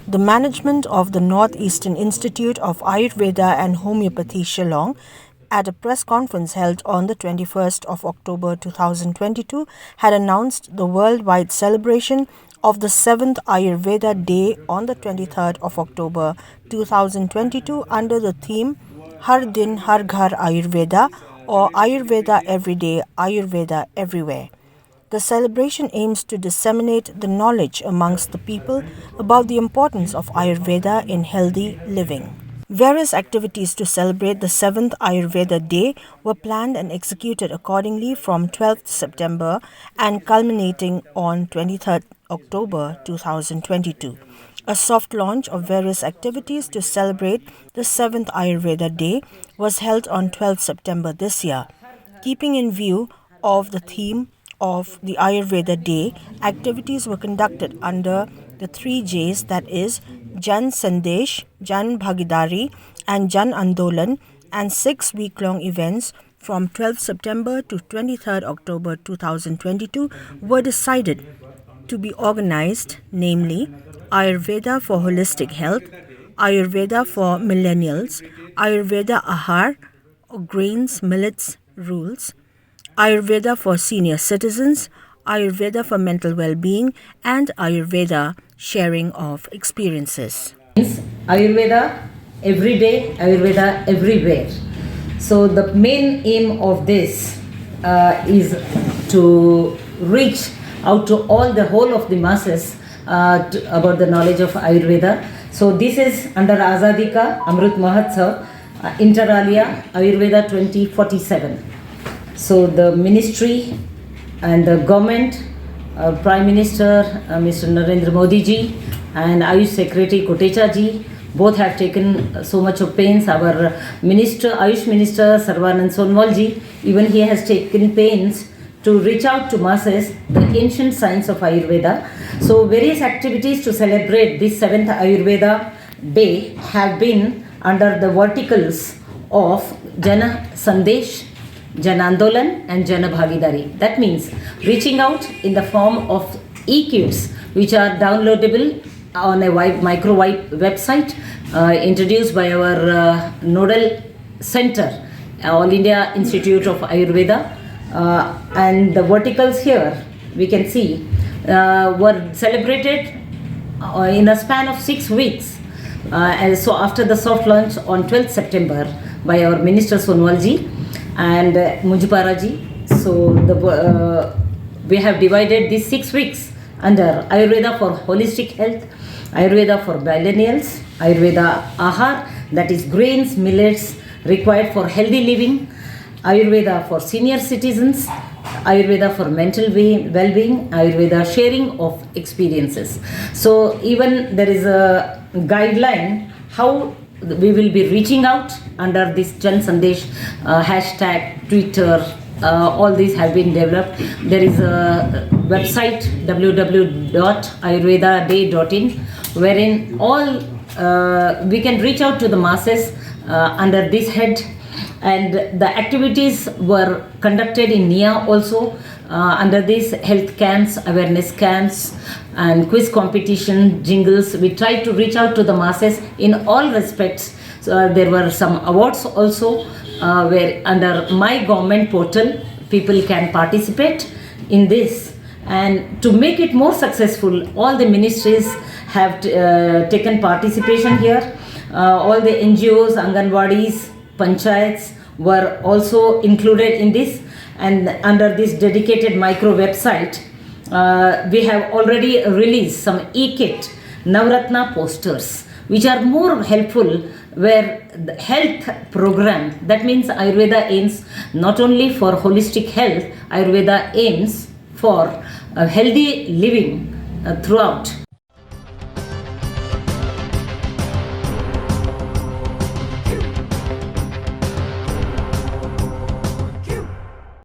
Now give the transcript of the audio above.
The management of the Northeastern Institute of Ayurveda and Homoeopathy, Shillong, at a press conference held on the 21st of October 2022, had announced the worldwide celebration of the 7th Ayurveda Day on the 23rd of October 2022 under the theme Har Din Har Ghar Ayurveda or Ayurveda Everyday Ayurveda Everywhere. The celebration aims to disseminate the knowledge amongst the people about the importance of Ayurveda in healthy living. Various activities to celebrate the 7th Ayurveda Day were planned and executed accordingly from 12th September and culminating on 23rd October 2022. A soft launch of various activities to celebrate the 7th Ayurveda Day was held on 12th September this year. Keeping in view of the theme of the Ayurveda Day, activities were conducted under the 3 J's, that is Jan Sandesh, Jan Bhagidari and Jan Andolan, and 6 week-long events from 12th September to 23rd October 2022 were decided to be organized, namely Ayurveda for Holistic Health, Ayurveda for Millennials, Ayurveda Ahar, Grains, Millets, Rules, Ayurveda for Senior Citizens, Ayurveda for Mental Well-being, and Ayurveda Sharing of Experiences. Ayurveda Everyday Ayurveda Everywhere. So the main aim of this is to reach out to the whole of the masses about the knowledge of Ayurveda. So this is under Azadi Ka Amrit Mahotsav, Inter Alia Ayurveda 2047. So the ministry and the government, Prime Minister Mr. Narendra Modi ji and Ayush Secretary Kotecha ji both have taken so much of pains. Our Minister, Ayush Minister Sarvanand Sonwal ji, even he has taken pains to reach out to masses the ancient science of Ayurveda. So various activities to celebrate this 7th Ayurveda Day have been under the verticals of Jana Sandesh, Jan Andolan and Jana Bhagidari. That means reaching out in the form of e-kits which are downloadable on a micro website introduced by our nodal center, All India Institute of Ayurveda. And the verticals here we can see were celebrated in a span of 6 weeks. And so after the soft launch on 12th September by our Minister Sonwal ji and Mujipara ji. So we have divided these 6 weeks under Ayurveda for Holistic Health, Ayurveda for Millennials, Ayurveda Ahar, that is grains, millets required for healthy living, Ayurveda for senior citizens, Ayurveda for mental well-being, Ayurveda sharing of experiences. So even there is a guideline how we will be reaching out under this Jan Sandesh hashtag, Twitter, all these have been developed. There is a website www.ayurvedaday.in wherein all we can reach out to the masses under this head, and the activities were conducted in NEIAH also under these health camps, awareness camps and quiz competition, jingles. We tried to reach out to the masses in all respects. So there were some awards also where under my government portal people can participate in this, and to make it more successful all the ministries have taken participation here. All the NGOs, Anganwadis, Panchayats were also included in this, and under this dedicated micro website we have already released some e-kit Navratna posters which are more helpful, where the health program, that means Ayurveda aims not only for holistic health, Ayurveda aims for healthy living throughout.